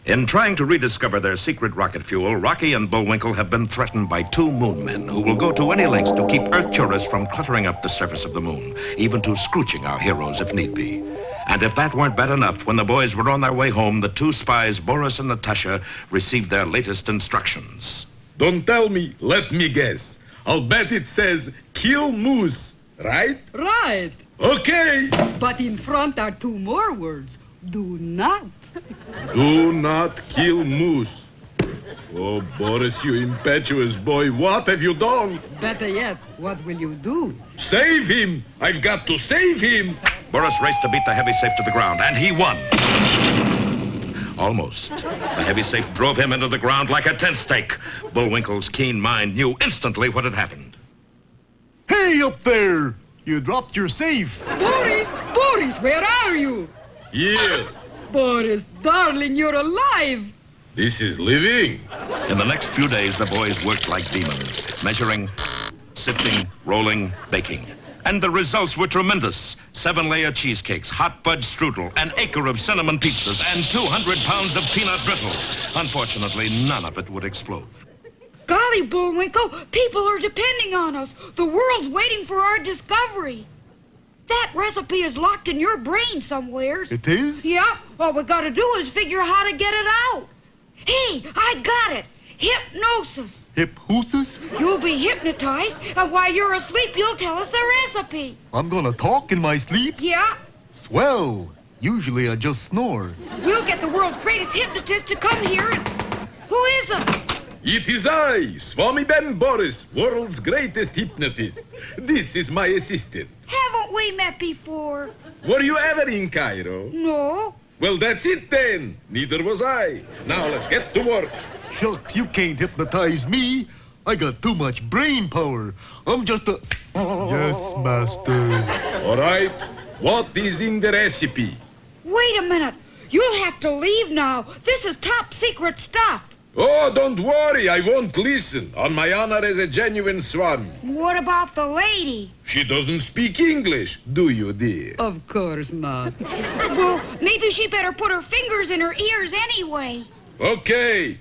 In trying to rediscover their secret rocket fuel, Rocky and Bullwinkle have been threatened by two moon men who will go to any lengths to keep Earth tourists from cluttering up the surface of the moon, even to scrooching our heroes if need be. And if that weren't bad enough, when the boys were on their way home, the two spies, Boris and Natasha, received their latest instructions. Don't tell me, let me guess. I'll bet it says, kill moose, right? Right. Okay. But in front are two more words. Do not. Do not kill moose. Oh, Boris, you impetuous boy, what have you done? Better yet, what will you do? Save him! I've got to save him! Boris raced to beat the heavy safe to the ground, and he won. Almost. The heavy safe drove him into the ground like a tent stake. Bullwinkle's keen mind knew instantly what had happened. Hey, up there! You dropped your safe. Boris! Boris, where are you? Yeah, Boris, darling, you're alive. this is living. In the next few days, the boys worked like demons, measuring, sifting, rolling, baking. And the results were tremendous. 7-layer cheesecakes, hot fudge strudel, an acre of cinnamon pizzas, and 200 pounds of peanut brittle. Unfortunately, none of it would explode. Golly, Bullwinkle, people are depending on us. The world's waiting for our discovery. That recipe is locked in your brain somewheres. It is? Yeah, all we gotta do is figure how to get it out. Hey, I got it. Hypnosis. Hypnosis? You'll be hypnotized, and while you're asleep, you'll tell us the recipe. I'm gonna talk in my sleep? Yeah, Swell. Usually I just snore. we'll get the world's greatest hypnotist to come here and... Who is it? It is I, Swami Ben Boris, world's greatest hypnotist. This is my assistant. Haven't we met before? Were you ever in Cairo? No. Well, that's it then. Neither was I. Now let's get to work. Shucks, you can't hypnotize me. I got too much brain power. I'm just a... Yes, master. All right. What is in the recipe? Wait a minute. You'll have to leave now. This is top secret stuff. Oh, don't worry. I won't listen. On my honor as a genuine Swami. What about the lady? She doesn't speak English, do you, dear? Of course not. Well, maybe she better put her fingers in her ears anyway. Okay.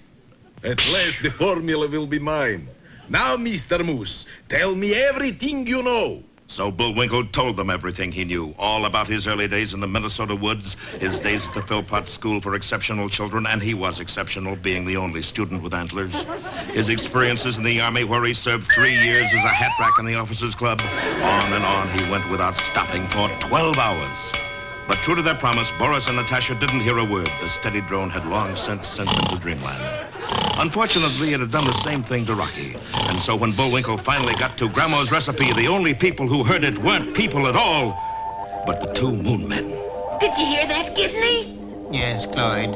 At last the formula will be mine. Now, Mr. Moose, tell me everything you know. So Bullwinkle told them everything he knew, all about his early days in the Minnesota woods, his days at the Philpott School for Exceptional Children, and he was exceptional, being the only student with antlers. His experiences in the Army, where he served 3 years as a hat rack in the Officers Club. On and on he went without stopping for 12 hours. But true to their promise, Boris and Natasha didn't hear a word. The steady drone had long since sent them to dreamland. Unfortunately, it had done the same thing to Rocky. And so when Bullwinkle finally got to Grandma's recipe, the only people who heard it weren't people at all, but the two moon men. Did you hear that, Kidney? Yes, Clyde.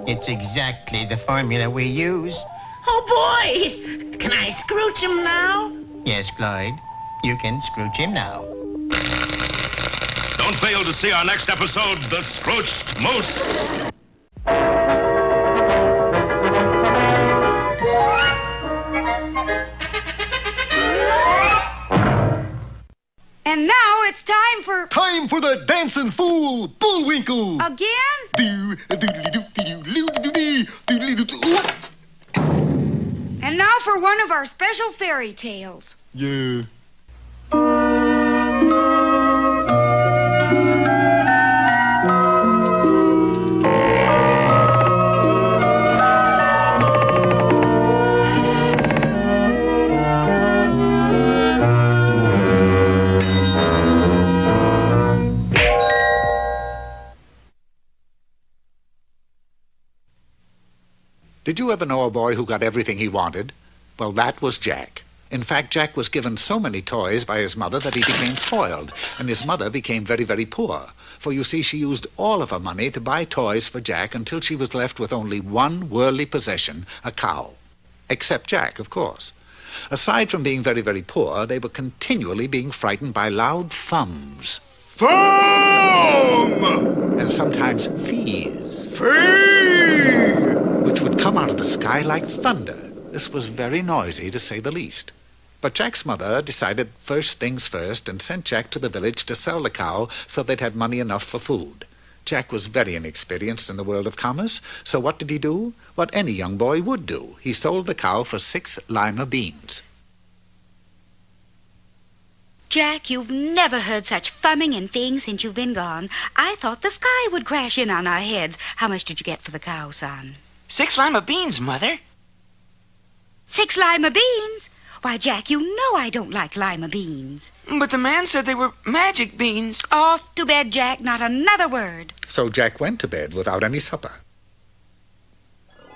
It's exactly the formula we use. Oh, boy! Can I scrooch him now? Yes, Clyde. You can scrooch him now. Don't fail to see our next episode, The Scrooched Moose. And now it's time for... Time for the dancing fool, Bullwinkle. Again? And now for one of our special fairy tales. Yeah. Did you ever know a boy who got everything he wanted? Well, that was Jack. In fact, Jack was given so many toys by his mother that he became spoiled, and his mother became very, very poor. For you see, she used all of her money to buy toys for Jack until she was left with only one worldly possession, a cow. Except Jack, of course. Aside from being very, very poor, they were continually being frightened by loud thumbs. Foam! and sometimes fees, Fee! which would come out of the sky like thunder. This was very noisy, to say the least. But Jack's mother decided first things first and sent Jack to the village to sell the cow so they'd have money enough for food. Jack was very inexperienced in the world of commerce, so what did he do? What any young boy would do. He sold the cow for 6 lima beans. Jack, you've never heard such fumming and things since you've been gone. I thought the sky would crash in on our heads. How much did you get for the cow, son? 6 lima beans, Mother. 6 lima beans? Why, Jack, you know I don't like lima beans. But the man said they were magic beans. Off to bed, Jack, not another word. So Jack went to bed without any supper.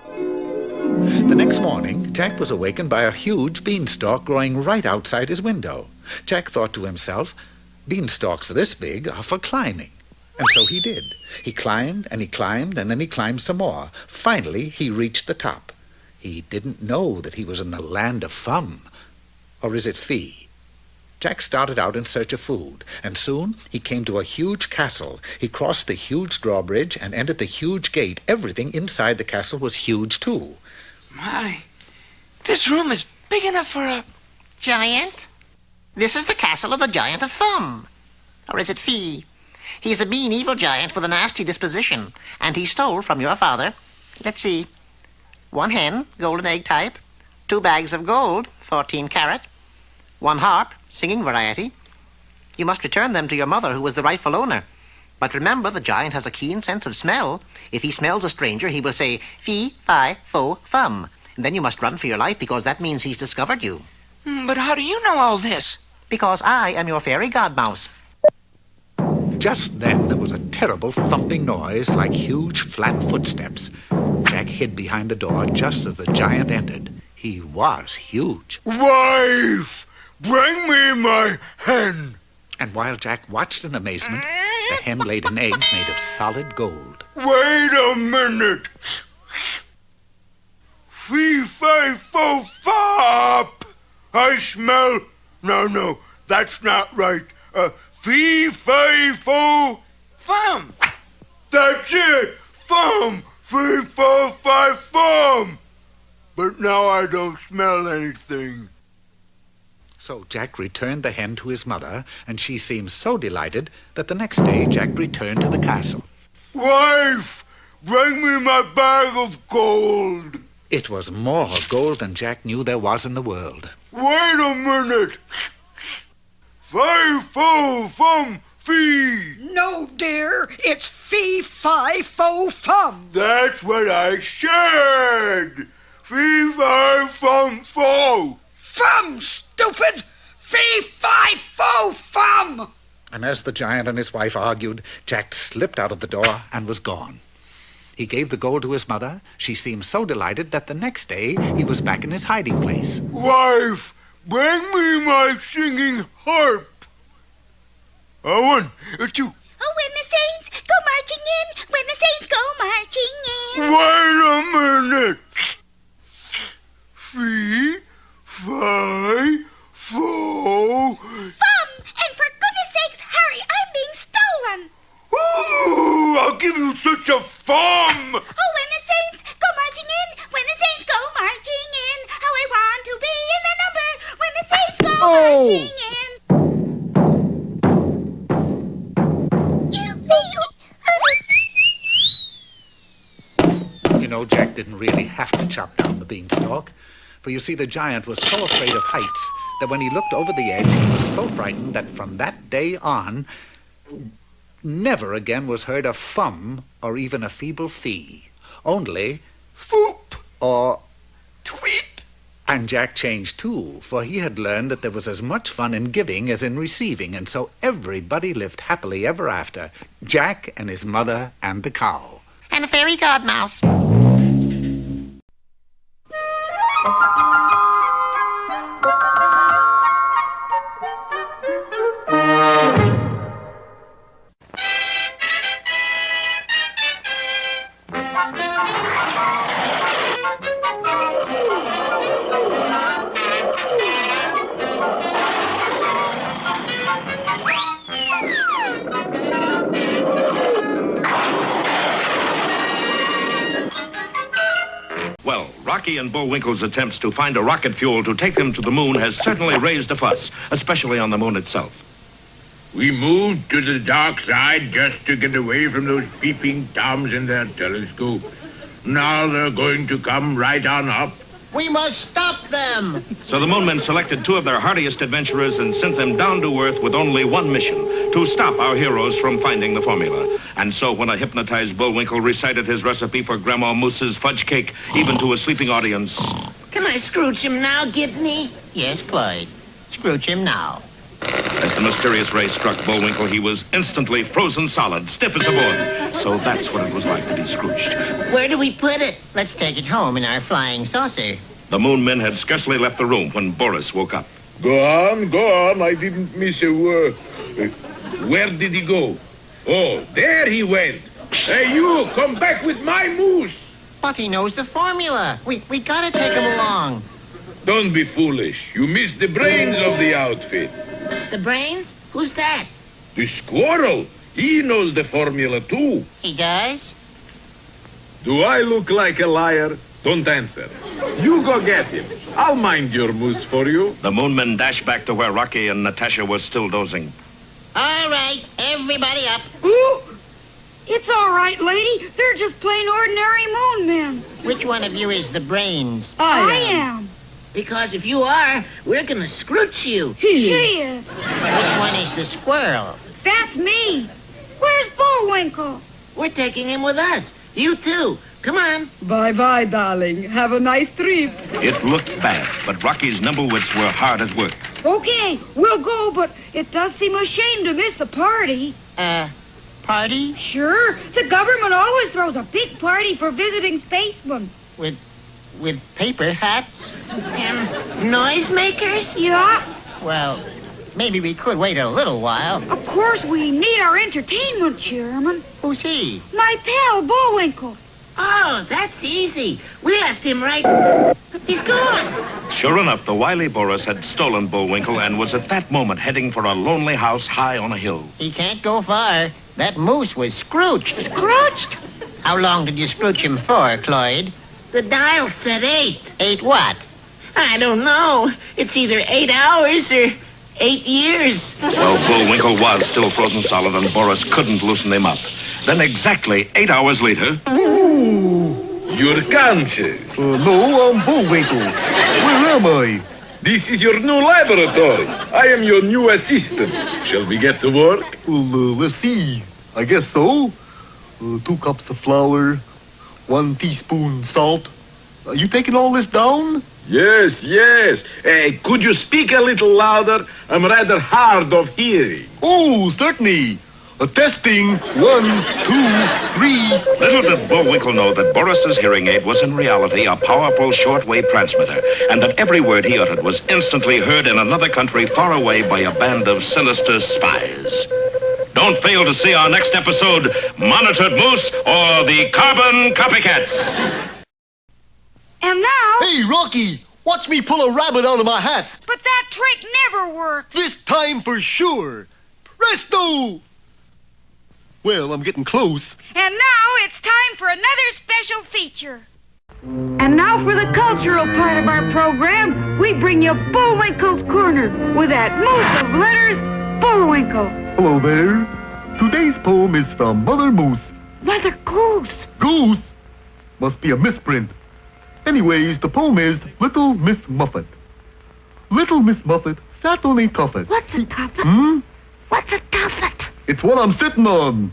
The next morning, Jack was awakened by a huge beanstalk growing right outside his window. Jack thought to himself, beanstalks this big are for climbing. And so he did. He climbed, and then he climbed some more. Finally, he reached the top. He didn't know that he was in the land of fum. Or is it fee? Jack started out in search of food, and soon he came to a huge castle. He crossed the huge drawbridge and entered the huge gate. Everything inside the castle was huge, too. My, this room is big enough for a... Giant? This is the castle of the Giant of Thumb. Or is it Fee? He's a mean, evil giant with a nasty disposition, and he stole from your father, let's see, 1 hen, golden egg type, 2 bags of gold, 14 carat, 1 harp, singing variety. You must return them to your mother, who was the rightful owner. But remember, the giant has a keen sense of smell. If he smells a stranger, he will say, fee, fi, fo, fum. And then you must run for your life, because that means he's discovered you. But how do you know all this? Because I am your fairy godmouse. Just then there was a terrible thumping noise like huge flat footsteps. Jack hid behind the door just as the giant entered. He was huge. Wife, bring me my hen. And while Jack watched in amazement, the hen laid an egg made of solid gold. Wait a minute. Fee, fi, fo, fop. I smell... No, that's not right. Fee, fi, fo... Fum! That's it. Fum. Fee, fo, fi, fum. But now I don't smell anything. So Jack returned the hen to his mother, and she seemed so delighted that the next day Jack returned to the castle. Wife, bring me my bag of gold. It was more gold than Jack knew there was in the world. Wait a minute. Fi, fo, fum, fee. No, dear, it's fee, fi, fo, fum. That's what I said. Fee, fi, fum, fo. Fum, stupid! Fee, fi, fo, fum! And as the giant and his wife argued, Jack slipped out of the door and was gone. He gave the gold to his mother. She seemed so delighted that the next day he was back in his hiding place. Wife, bring me my singing harp. One, two. Oh, when the saints go marching in, when the saints go marching in. Wait a minute. Fee, fi, fo. Fum! And for goodness sakes, hurry, I'm being stolen. Ooh, I'll give you such a fum. Oh, when the saints go marching in, when the saints go marching in, how I want to be in the number when the saints go marching in. You know, Jack didn't really have to chop down the beanstalk. For you see, the giant was so afraid of heights that when he looked over the edge, he was so frightened that from that day on, never again was heard a fum or even a feeble fee. Only foop or tweep. And Jack changed too, for he had learned that there was as much fun in giving as in receiving, and so everybody lived happily ever after, Jack and his mother and the cow. And the fairy godmouse. Rocky and Bullwinkle's attempts to find a rocket fuel to take them to the moon has certainly raised a fuss, especially on the moon itself. We moved to the dark side just to get away from those peeping toms in their telescope. Now they're going to come right on up. We must stop them. So the moonmen selected two of their hardiest adventurers and sent them down to Earth with only one mission, to stop our heroes from finding the formula. And so when a hypnotized Bullwinkle recited his recipe for Grandma Moose's fudge cake, even to a sleeping audience... Can I scrooch him now, Gibney? Yes, Clyde. Scrooge him now. As the mysterious ray struck Bullwinkle, he was instantly frozen solid, stiff as a board. So that's what it was like to be Scrooched. Where do we put it? Let's take it home in our flying saucer. The moon men had scarcely left the room when Boris woke up. Go on. I didn't miss a word. Where did he go? Oh, there he went. Hey, you, come back with my moose. But he knows the formula. We gotta take him along. Don't be foolish. You missed the brains of the outfit. The brains? Who's that? The squirrel. He knows the formula, too. He does? Do I look like a liar? Don't answer. You go get him. I'll mind your moose for you. The moonmen dashed back to where Rocky and Natasha were still dozing. All right, everybody up. Ooh! It's all right, lady. They're just plain ordinary moon men. Which one of you is the brains? I am. Because if you are, we're gonna scrooch you. She is. Which one is the squirrel? That's me. Where's Bullwinkle? We're taking him with us. You too. Come on. Bye-bye, darling. Have a nice trip. It looked bad, but Rocky's nimblewits were hard at work. Okay, we'll go, but it does seem a shame to miss the party. Party? Sure. The government always throws a big party for visiting spacemen. With paper hats? Noisemakers? Yeah. Well, maybe we could wait a little while. Of course, we need our entertainment, Chairman. Who's he? My pal, Bullwinkle. Oh, that's easy. We left him right... He's gone. Sure enough, the wily Boris had stolen Bullwinkle and was at that moment heading for a lonely house high on a hill. He can't go far. That moose was scrooched. Scrooched? How long did you scrooch him for, Cloyd? The dial said 8. 8 what? I don't know. It's either 8 hours or 8 years. Well, Bullwinkle was still frozen solid and Boris couldn't loosen him up. Then exactly 8 hours later... You're conscious. No, I'm Bullwinkle. Where am I? This is your new laboratory. I am your new assistant. Shall we get to work? Well, let's see. I guess so. 2 cups of flour, 1 teaspoon salt. You taking all this down? Yes. Could you speak a little louder? I'm rather hard of hearing. Oh, certainly. Testing. 1, 2, 3. Little did Bullwinkle know that Boris's hearing aid was in reality a powerful shortwave transmitter, and that every word he uttered was instantly heard in another country far away by a band of sinister spies. Don't fail to see our next episode, Monitored Moose or the Carbon Copycats. And now... Hey, Rocky, watch me pull a rabbit out of my hat. But that trick never worked. This time for sure. Presto! Well, I'm getting close. And now it's time for another special feature. And now for the cultural part of our program, we bring you Bullwinkle's Corner with that moose of letters, Bullwinkle. Hello there. Today's poem is from Mother Moose. Mother Goose. Goose? Must be a misprint. Anyways, the poem is Little Miss Muffet. Little Miss Muffet sat on a tuffet. What's a tuffet? What's a tuffet? It's what I'm sitting on,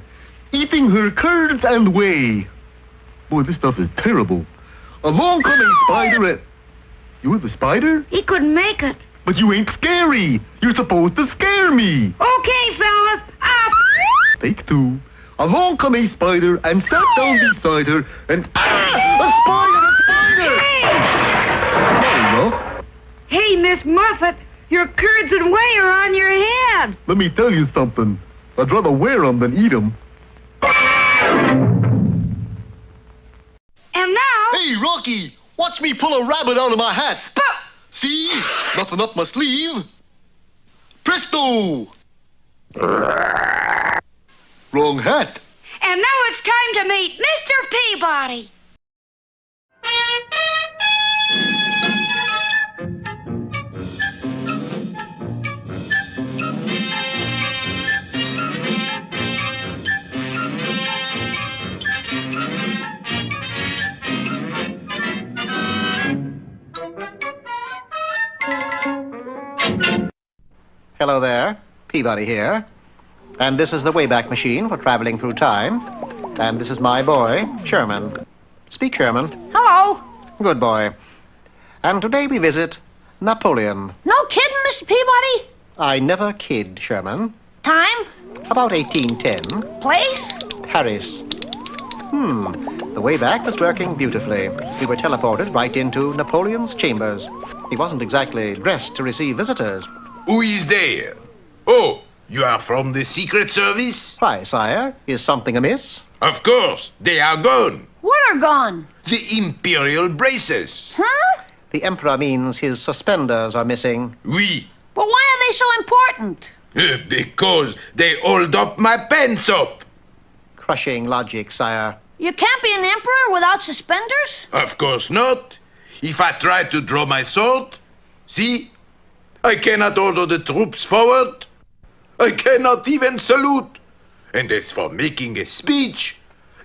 eating her curds and whey. Boy, this stuff is terrible. Along come a spider. You with the spider? He couldn't make it. But you ain't scary. You're supposed to scare me. Okay, fellas, up. Take 2. Along come a spider and sat down beside her and... A spider! Hey! Hey, Miss Muffet, your curds and whey are on your head. Let me tell you something. I'd rather wear 'em than eat 'em. And now... Hey, Rocky, watch me pull a rabbit out of my hat. But... See? Nothing up my sleeve. Presto! Wrong hat. And now it's time to meet Mr. Peabody. Hello there, Peabody here. And this is the Wayback Machine for traveling through time. And this is my boy, Sherman. Speak, Sherman. Hello. Good boy. And today we visit Napoleon. No kidding, Mr. Peabody? I never kid, Sherman. Time? About 1810. Place? Paris. The Wayback was working beautifully. We were teleported right into Napoleon's chambers. He wasn't exactly dressed to receive visitors. Who is there? Oh, you are from the Secret Service? Why, sire, is something amiss? Of course, they are gone. What are gone? The imperial braces. Huh? The emperor means his suspenders are missing. Oui, But why are they so important? because they hold up my pants up. Crushing logic, sire. You can't be an emperor without suspenders? Of course not. If I try to draw my sword, see, I cannot order the troops forward. I cannot even salute. And as for making a speech,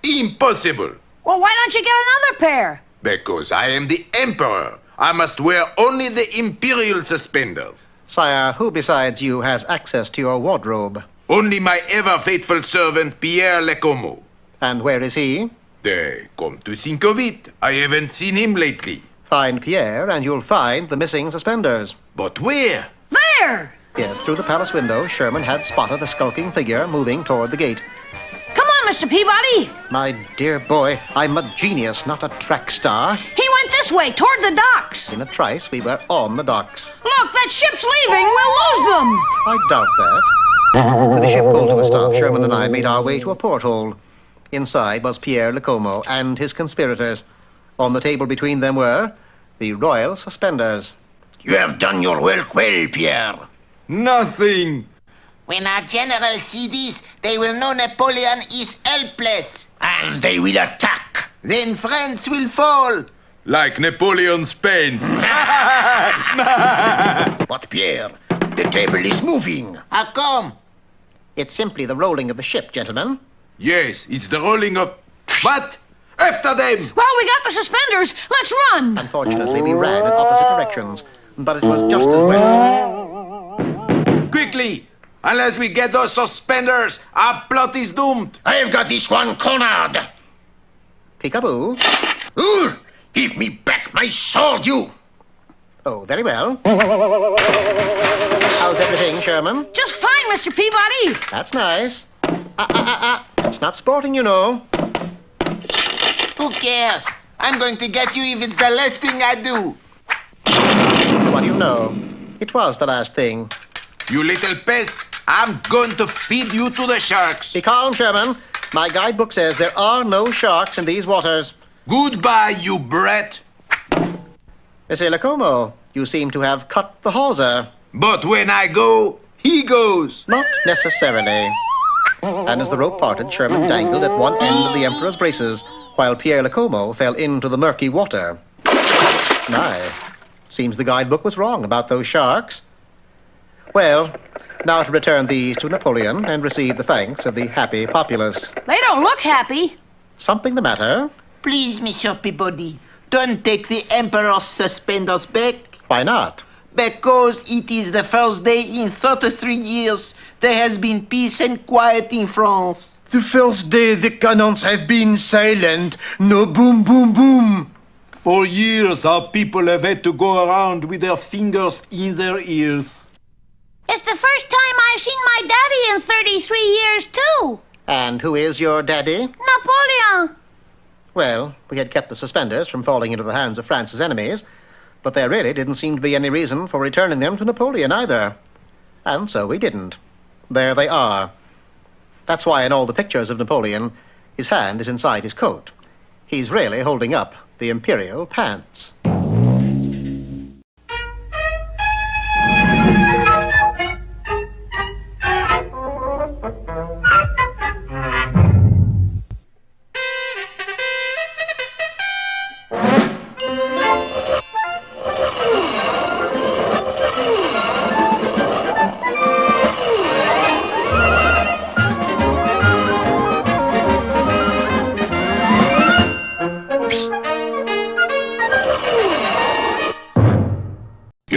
impossible. Well, why don't you get another pair? Because I am the emperor. I must wear only the imperial suspenders. Sire, who besides you has access to your wardrobe? Only my ever-faithful servant, Pierre Lecomo. And where is he? Come to think of it, I haven't seen him lately. Find Pierre and you'll find the missing suspenders. But where? There! Yes, through the palace window, Sherman had spotted a skulking figure moving toward the gate. Come on, Mr. Peabody! My dear boy, I'm a genius, not a track star. He went this way, toward the docks. In a trice, we were on the docks. Look, that ship's leaving. We'll lose them. I doubt that. With the ship pulled to a stop, Sherman and I made our way to a porthole. Inside was Pierre Lecomo and his conspirators. On the table between them were the royal suspenders. You have done your work well, Pierre. Nothing. When our generals see this, they will know Napoleon is helpless. And they will attack. Then France will fall. Like Napoleon's pants. But, Pierre, the table is moving. How come? It's simply the rolling of the ship, gentlemen. Yes, it's the rolling of... What? After them! Well, we got the suspenders. Let's run. Unfortunately, we ran in opposite directions, but it was just as well. Quickly! Unless we get those suspenders, our plot is doomed. I have got this one cornered. Peekaboo. Ooh, give me back my sword, you. Oh, very well. How's everything, Sherman? Just fine, Mr. Peabody. That's nice. It's not sporting, you know. Who cares? I'm going to get you if it's the last thing I do. What do you know? It was the last thing. You little pest, I'm going to feed you to the sharks. Be calm, Sherman. My guidebook says there are no sharks in these waters. Goodbye, you brat. Monsieur Lecomo, you seem to have cut the hawser. But when I go, he goes. Not necessarily. And as the rope parted, Sherman dangled at one end of the Emperor's braces, while Pierre Lecomo fell into the murky water. My, seems the guidebook was wrong about those sharks. Well, now to return these to Napoleon and receive the thanks of the happy populace. They don't look happy. Something the matter? Please, Monsieur Peabody, don't take the Emperor's suspenders back. Why not? Because it is the first day in 33 years there has been peace and quiet in France. The first day the cannons have been silent. No boom, boom, boom. For years, our people have had to go around with their fingers in their ears. It's the first time I've seen my daddy in 33 years, too. And who is your daddy? Napoleon. Well, we had kept the suspenders from falling into the hands of France's enemies, but there really didn't seem to be any reason for returning them to Napoleon either. And so we didn't. There they are. That's why in all the pictures of Napoleon, his hand is inside his coat. He's really holding up the imperial pants.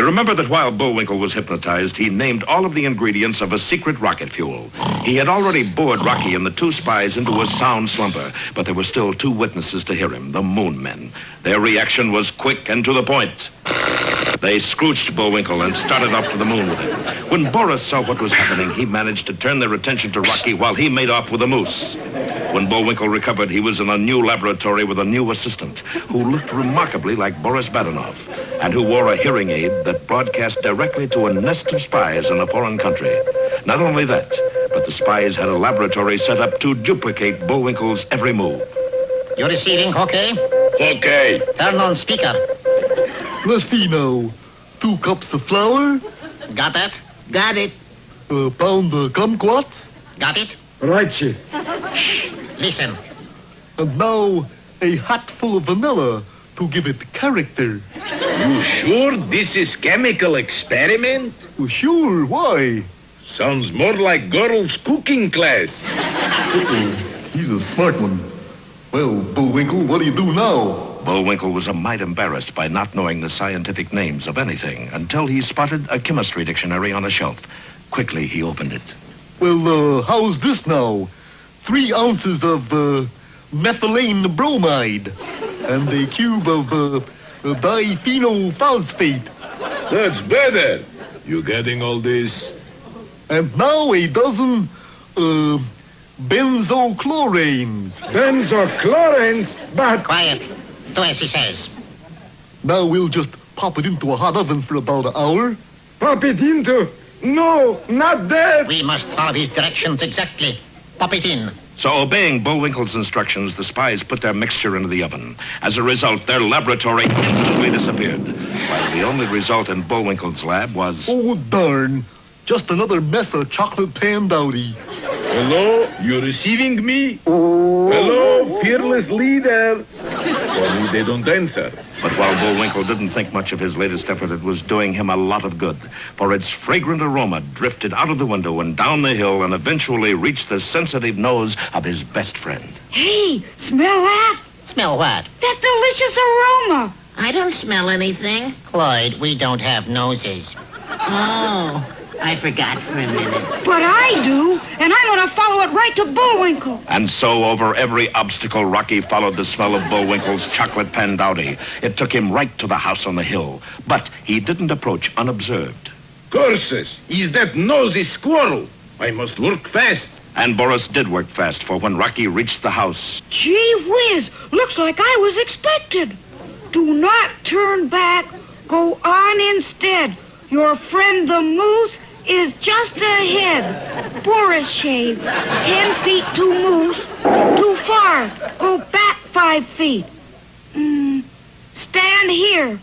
You remember that while Bullwinkle was hypnotized, he named all of the ingredients of a secret rocket fuel. He had already bored Rocky and the two spies into a sound slumber, but there were still two witnesses to hear him, the Moon Men. Their reaction was quick and to the point. They scrooched Bullwinkle and started off to the moon with him. When Boris saw what was happening, he managed to turn their attention to Rocky while he made off with a moose. When Bullwinkle recovered, he was in a new laboratory with a new assistant who looked remarkably like Boris Badenov and who wore a hearing aid that broadcast directly to a nest of spies in a foreign country. Not only that, but the spies had a laboratory set up to duplicate Bullwinkle's every move. You receiving, okay? Okay. Turn on speaker. Let's see now. 2 cups of flour, Got that? Got it. a pound of kumquats, Got it? Right, Chief. Listen. and now a hatful of vanilla to give it character. You sure this is chemical experiment? Well, sure, why? Sounds more like girls' cooking class. He's a smart one. Well, Bullwinkle, what do you do now? Bullwinkle was a mite embarrassed by not knowing the scientific names of anything until he spotted a chemistry dictionary on a shelf. Quickly, he opened it. Well, how's this now? 3 ounces of, methylene bromide and a cube of, diphenylphosphate. That's better. You getting all this? And now a dozen, benzochlorines. Benzochlorines? But Quiet. Do as he says. Now we'll just pop it into a hot oven for about an hour. pop it into... No, not that. We must follow his directions exactly. Pop it in. So, obeying Bullwinkle's instructions, the spies put their mixture into the oven. As a result, their laboratory instantly disappeared. While the only result in Bullwinkle's lab was... Oh, darn. Just another mess of chocolate pan dowdy. Hello, you receiving me? Hello, fearless leader. Only they don't answer. But while Bullwinkle didn't think much of his latest effort, it was doing him a lot of good. For its fragrant aroma drifted out of the window and down the hill and eventually reached the sensitive nose of his best friend. Hey, smell that? Smell what? That delicious aroma. I don't smell anything. Clyde, we don't have noses. Oh, I forgot for a minute. But I do, and I'm going to follow it right to Bullwinkle. And so over every obstacle, Rocky followed the smell of Bullwinkle's chocolate pan dowdy. It took him right to the house on the hill. But he didn't approach unobserved. Curses, is that nosy squirrel? I must work fast. And Boris did work fast, for when Rocky reached the house... Gee whiz, looks like I was expected. Do not turn back. Go on instead. Your friend the moose is just ahead. Boris shave. 10 feet to moose. Too far. Go back 5 feet. Stand here.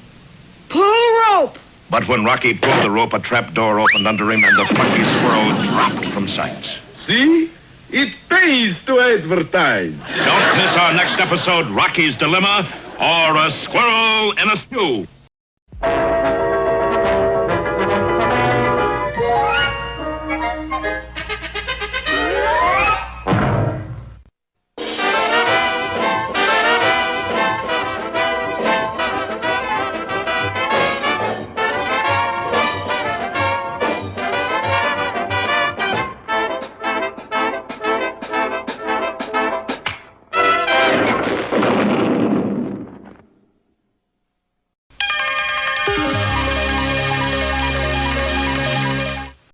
Pull rope. But when Rocky pulled the rope, a trap door opened under him and the funky squirrel dropped from sight. See? It pays to advertise. Don't miss our next episode, Rocky's Dilemma, or A Squirrel in a Stew.